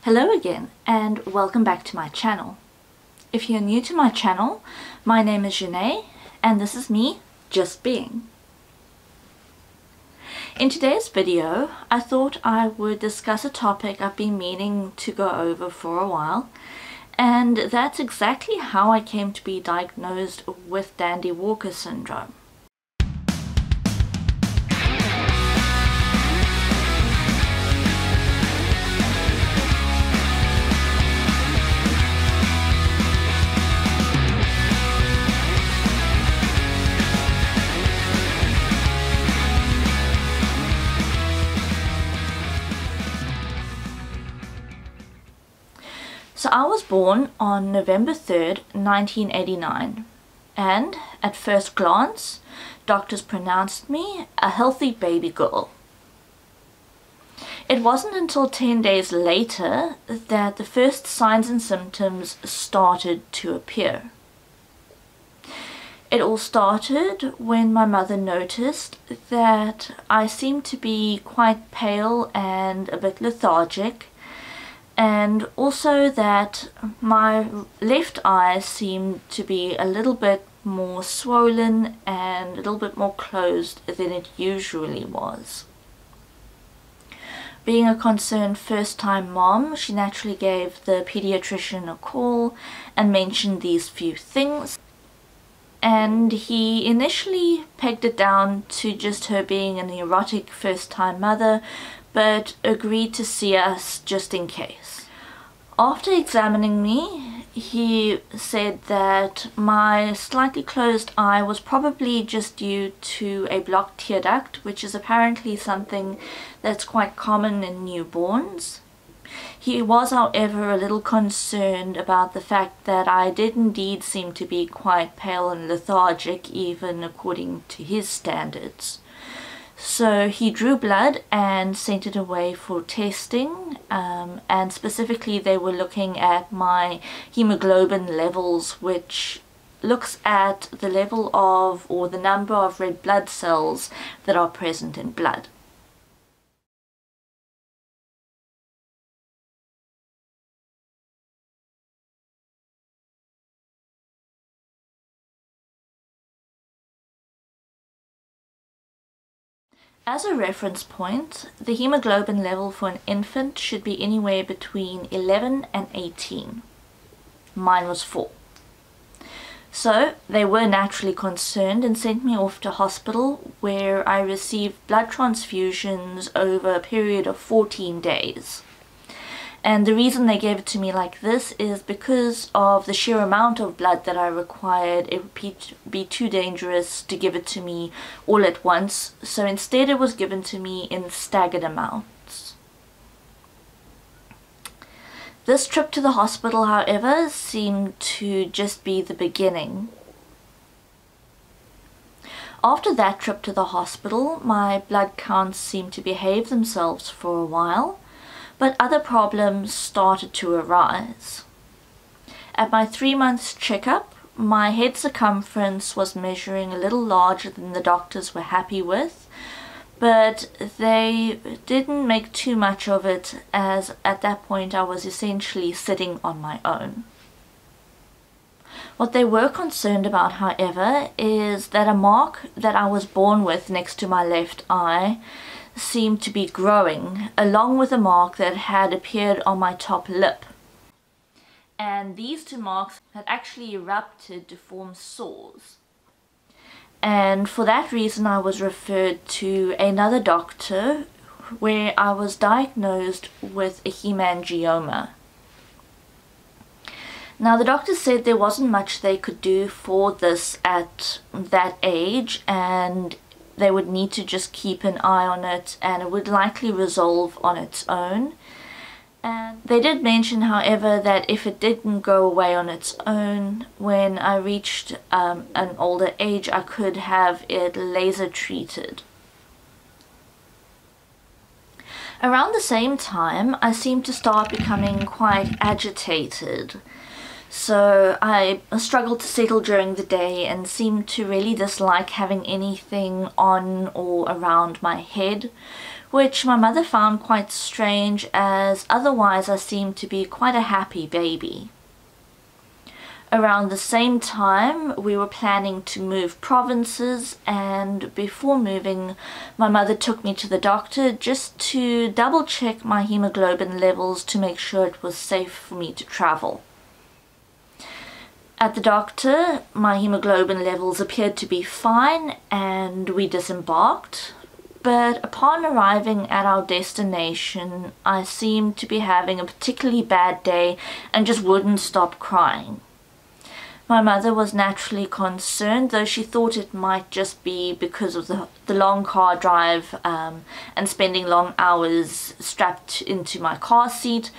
Hello again and welcome back to my channel. If you're new to my channel, my name is Janae and this is me just being. In today's video, I thought I would discuss a topic I've been meaning to go over for a while, and that's exactly how I came to be diagnosed with Dandy Walker syndrome. So I was born on November 3rd, 1989, and at first glance, doctors pronounced me a healthy baby girl. It wasn't until 10 days later that the first signs and symptoms started to appear. It all started when my mother noticed that I seemed to be quite pale and a bit lethargic, and also that my left eye seemed to be a little bit more swollen and a little bit more closed than it usually was. Being a concerned first-time mom, she naturally gave the pediatrician a call and mentioned these few things. And he initially pegged it down to just her being a neurotic first-time mother, but agreed to see us just in case. After examining me, he said that my slightly closed eye was probably just due to a blocked tear duct, which is apparently something that's quite common in newborns. He was, however, a little concerned about the fact that I did indeed seem to be quite pale and lethargic, even according to his standards. So he drew blood and sent it away for testing, and specifically they were looking at my hemoglobin levels, which looks at the level of, or the number of red blood cells that are present in blood. As a reference point, the hemoglobin level for an infant should be anywhere between 11 and 18. Mine was 4. So they were naturally concerned and sent me off to hospital, where I received blood transfusions over a period of 14 days. And the reason they gave it to me like this is because of the sheer amount of blood that I required. It would be too dangerous to give it to me all at once, so instead it was given to me in staggered amounts. This trip to the hospital, however, seemed to just be the beginning. After that trip to the hospital, my blood counts seemed to behave themselves for a while, but other problems started to arise. At my 3 months checkup, my head circumference was measuring a little larger than the doctors were happy with, but they didn't make too much of it, as at that point I was essentially sitting on my own. What they were concerned about, however, is that a mark that I was born with next to my left eye seemed to be growing, along with a mark that had appeared on my top lip. And these two marks had actually erupted to form sores. And for that reason I was referred to another doctor, where I was diagnosed with a hemangioma. Now the doctor said there wasn't much they could do for this at that age, and they would need to just keep an eye on it, and it would likely resolve on its own. And they did mention, however, that if it didn't go away on its own, when I reached an older age, I could have it laser treated. Around the same time, I seemed to start becoming quite agitated. So I struggled to settle during the day and seemed to really dislike having anything on or around my head, which my mother found quite strange as otherwise I seemed to be quite a happy baby. Around the same time, we were planning to move provinces, and before moving, my mother took me to the doctor just to double check my hemoglobin levels to make sure it was safe for me to travel. At the doctor, my hemoglobin levels appeared to be fine and we disembarked, but upon arriving at our destination, I seemed to be having a particularly bad day and just wouldn't stop crying. My mother was naturally concerned, though she thought it might just be because of the long car drive and spending long hours strapped into my car seat.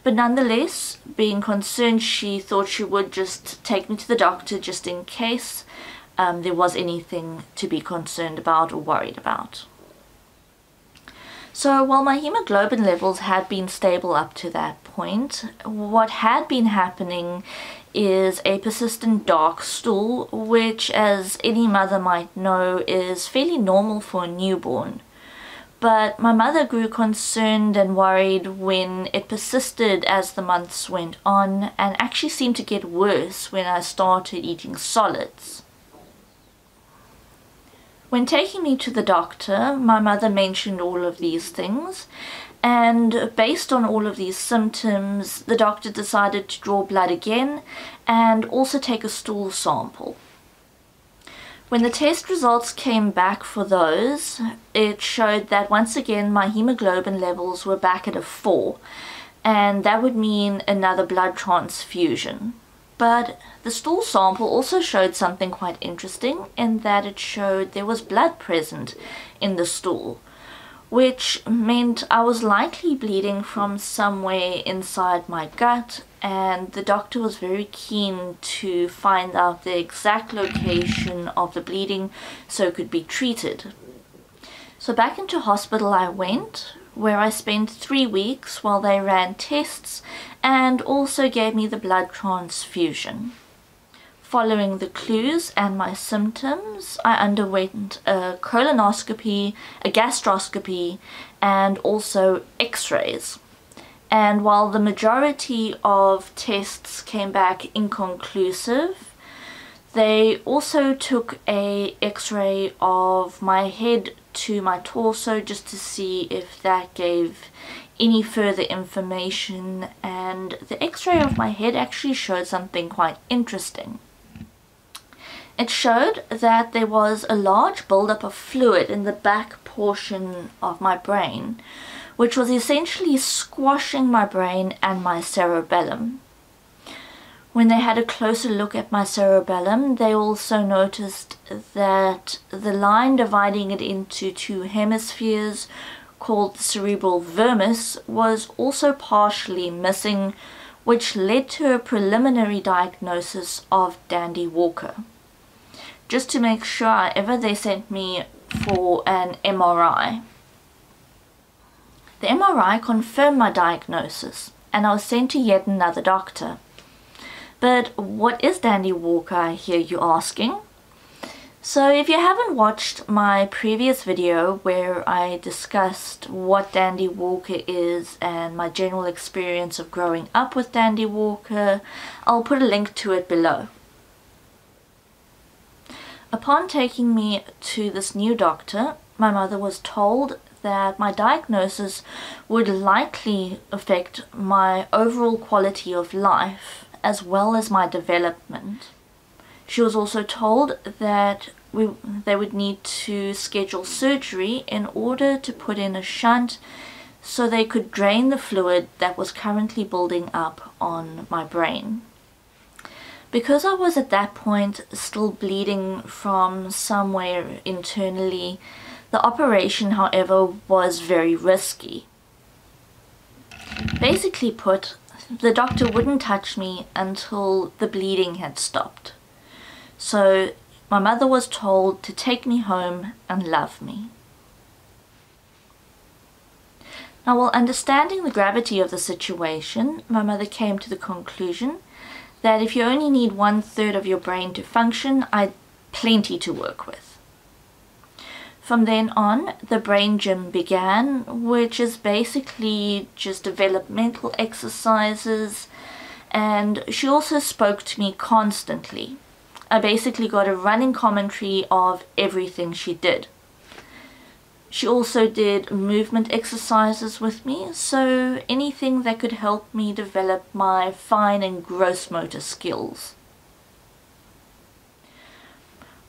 But nonetheless, being concerned, she thought she would just take me to the doctor just in case there was anything to be concerned about or worried about. So while my hemoglobin levels had been stable up to that point, what had been happening is a persistent dark stool, which, as any mother might know, is fairly normal for a newborn. But my mother grew concerned and worried when it persisted as the months went on and actually seemed to get worse when I started eating solids. When taking me to the doctor, my mother mentioned all of these things, and based on all of these symptoms, the doctor decided to draw blood again and also take a stool sample. When the test results came back for those, it showed that once again my hemoglobin levels were back at a 4, and that would mean another blood transfusion. But the stool sample also showed something quite interesting in that it showed there was blood present in the stool, which meant I was likely bleeding from somewhere inside my gut, and the doctor was very keen to find out the exact location of the bleeding so it could be treated. So back into hospital I went, where I spent 3 weeks while they ran tests and also gave me the blood transfusion. Following the clues and my symptoms, I underwent a colonoscopy, a gastroscopy, and also x-rays. And while the majority of tests came back inconclusive, they also took a x-ray of my head to my torso just to see if that gave any further information, and the x-ray of my head actually showed something quite interesting. It showed that there was a large buildup of fluid in the back portion of my brain, which was essentially squashing my brain and my cerebellum. When they had a closer look at my cerebellum, they also noticed that the line dividing it into 2 hemispheres, called the cerebral vermis, was also partially missing, which led to a preliminary diagnosis of Dandy Walker. Just to make sure, they sent me for an MRI. The MRI confirmed my diagnosis, and I was sent to yet another doctor. But what is Dandy Walker, I hear you asking? So if you haven't watched my previous video where I discussed what Dandy Walker is and my general experience of growing up with Dandy Walker, I'll put a link to it below. Upon taking me to this new doctor, my mother was told that my diagnosis would likely affect my overall quality of life as well as my development. She was also told that they would need to schedule surgery in order to put in a shunt so they could drain the fluid that was currently building up on my brain. Because I was at that point still bleeding from somewhere internally, the operation, however, was very risky. Basically put, the doctor wouldn't touch me until the bleeding had stopped. So my mother was told to take me home and love me. Now, while understanding the gravity of the situation, my mother came to the conclusion that if you only need 1/3 of your brain to function, I'd plenty to work with. From then on, the brain gym began, which is basically just developmental exercises, and she also spoke to me constantly. I basically got a running commentary of everything she did. She also did movement exercises with me, so anything that could help me develop my fine and gross motor skills.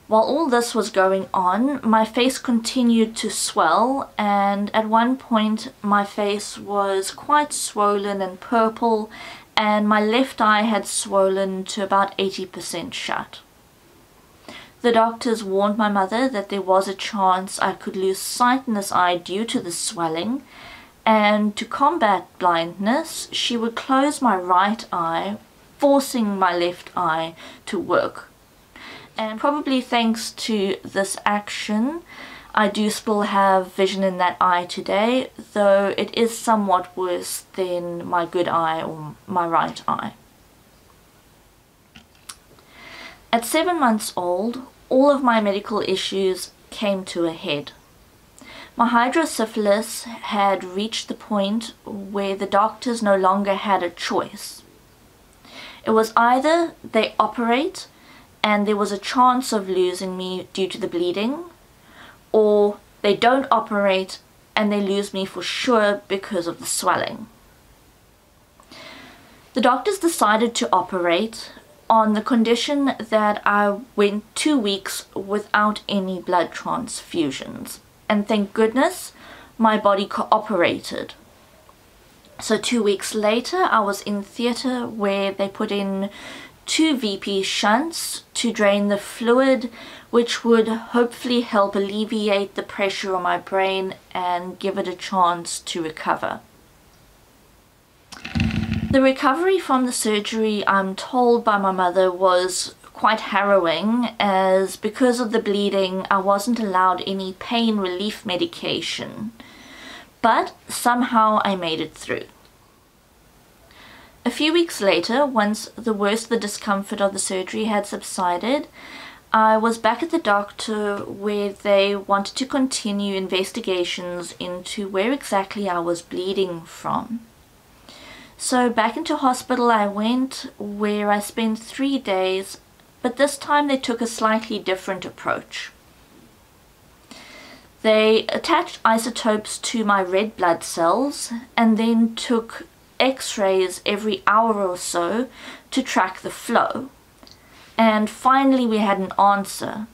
While all this was going on, my face continued to swell, and at one point my face was quite swollen and purple, and my left eye had swollen to about 80% shut. The doctors warned my mother that there was a chance I could lose sight in this eye due to the swelling, and to combat blindness, she would close my right eye, forcing my left eye to work. And probably thanks to this action, I do still have vision in that eye today, though it is somewhat worse than my good eye or my right eye. At 7 months old, all of my medical issues came to a head. My hydrocephalus had reached the point where the doctors no longer had a choice. It was either they operate and there was a chance of losing me due to the bleeding, or they don't operate and they lose me for sure because of the swelling. The doctors decided to operate on the condition that I went 2 weeks without any blood transfusions, and thank goodness my body cooperated. So 2 weeks later I was in theatre where they put in 2 VP shunts to drain the fluid, which would hopefully help alleviate the pressure on my brain and give it a chance to recover. The recovery from the surgery, I'm told by my mother, was quite harrowing, as because of the bleeding I wasn't allowed any pain relief medication, but somehow I made it through. A few weeks later, once the worst of the discomfort of the surgery had subsided, I was back at the doctor where they wanted to continue investigations into where exactly I was bleeding from. So back into hospital I went, where I spent 3 days, but this time they took a slightly different approach. They attached isotopes to my red blood cells and then took X-rays every hour or so to track the flow. And finally we had an answer.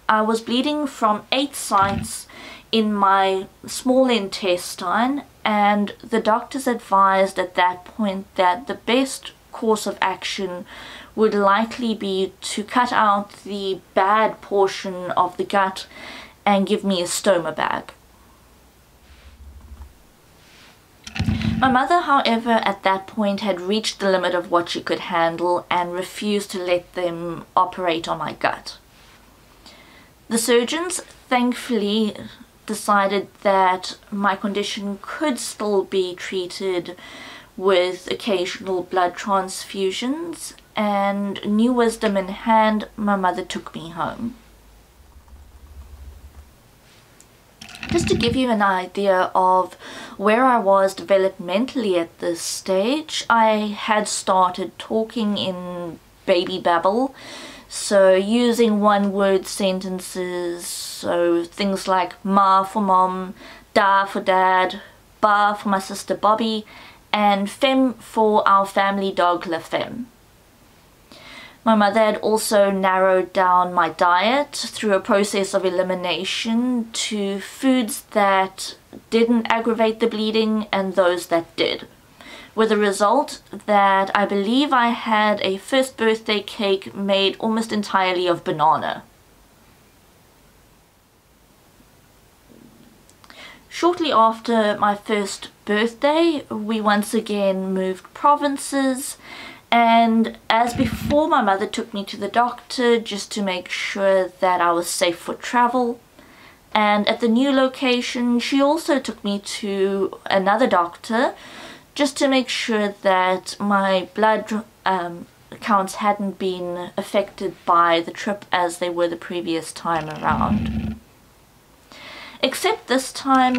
I was bleeding from 8 sites in my small intestine, and the doctors advised at that point that the best course of action would likely be to cut out the bad portion of the gut and give me a stoma bag. My mother, however, at that point had reached the limit of what she could handle and refused to let them operate on my gut. The surgeons thankfully decided that my condition could still be treated with occasional blood transfusions, and new wisdom in hand, my mother took me home. Just to give you an idea of where I was developmentally at this stage, I had started talking in baby babble, so using one-word sentences, so things like ma for mom, da for dad, ba for my sister Bobby, and fem for our family dog La Femme. My mother had also narrowed down my diet through a process of elimination to foods that didn't aggravate the bleeding and those that did, with the result that I believe I had a first birthday cake made almost entirely of banana. Shortly after my first birthday, we once again moved provinces, and as before, my mother took me to the doctor just to make sure that I was safe for travel. And at the new location, she also took me to another doctor just to make sure that my blood counts hadn't been affected by the trip as they were the previous time around. Except this time,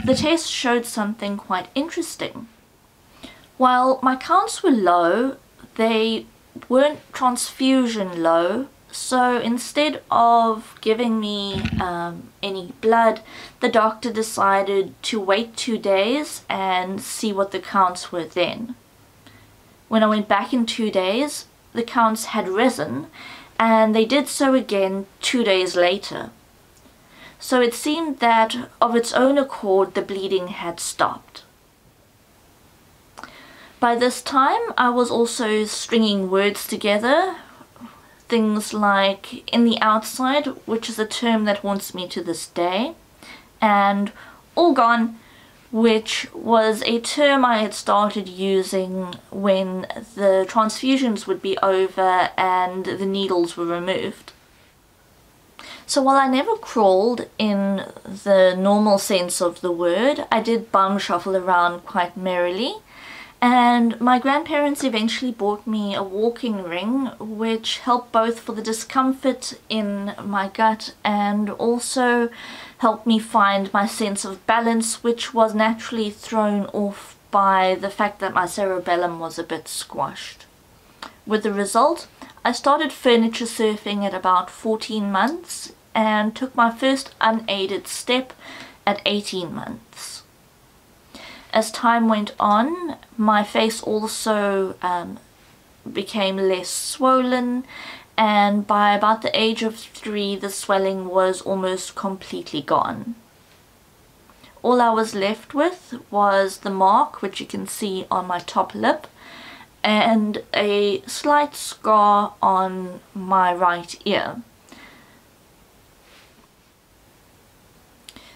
the test showed something quite interesting. While my counts were low, they weren't transfusion low, so instead of giving me any blood, the doctor decided to wait 2 days and see what the counts were then. When I went back in 2 days, the counts had risen, and they did so again 2 days later. So it seemed that of its own accord the bleeding had stopped. By this time I was also stringing words together, things like "in the outside," which is a term that haunts me to this day, and "all gone," which was a term I had started using when the transfusions would be over and the needles were removed. So while I never crawled in the normal sense of the word, I did bum shuffle around quite merrily, and my grandparents eventually bought me a walking ring, which helped both for the discomfort in my gut and also helped me find my sense of balance, which was naturally thrown off by the fact that my cerebellum was a bit squashed. With the result, I started furniture surfing at about 14 months and took my first unaided step at 18 months. As time went on, my face also became less swollen, and by about the age of 3 the swelling was almost completely gone. All I was left with was the mark, which you can see on my top lip, and a slight scar on my right ear.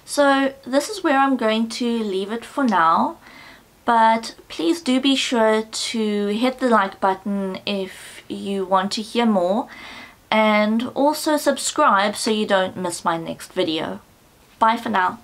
So this is where I'm going to leave it for now, but please do be sure to hit the like button if you want to hear more, and also subscribe so you don't miss my next video. Bye for now.